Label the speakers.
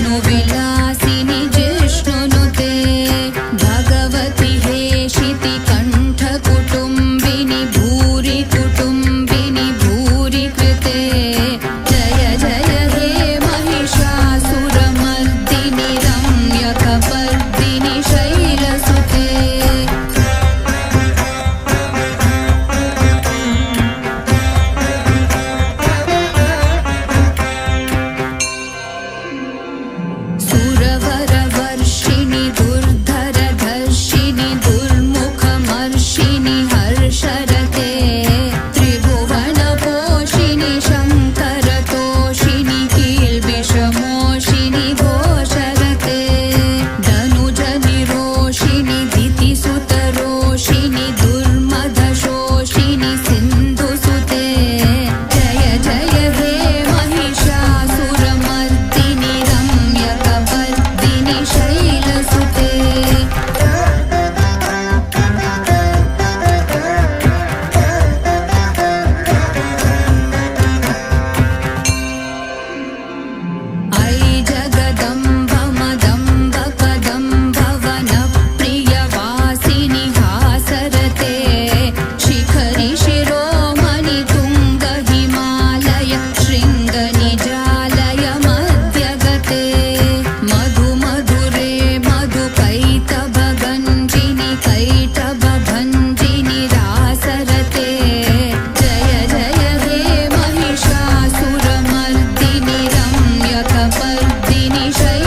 Speaker 1: तनुविलासिनि जिष्णुनुते भगवति हेशिति कण्ठकुटुम्बिनि भूरि कुटुम्बिनि भूरि कृते जय जय हे महिषासुरमर्दिनि रम्यकपर्दिनि शैलसुते सुरवरवर्षिणि दुर्धरधर्षिणि दुर्मुखमर्षिणि हर्षरते त्रिभुवनपोषिणि शङ्करतोषिणि कील्बिषमोषिणि घोषरते धनुजनिरोषिणि दितिसुतरोषिणि दुर्मदशोषिणि सिन्धुसुते जय जय हे महिषासुरमर्दिनि रम्यकपर्दिनि शैलसुते ऐ जगदम्ब मदम्ब कदम्ब वनप्रियवासिनि हासरते शिखरि शिरोमणि तुङ्ग हिमालय शृङ्गनिजालय मध्यगते मधु मधुरे मधुकैटभगञ्जिनि कैटभभञ्जिनि रासरते जय जय हे महिषासुरमर्दिनि रम्यकपर्दिनि शैलसुते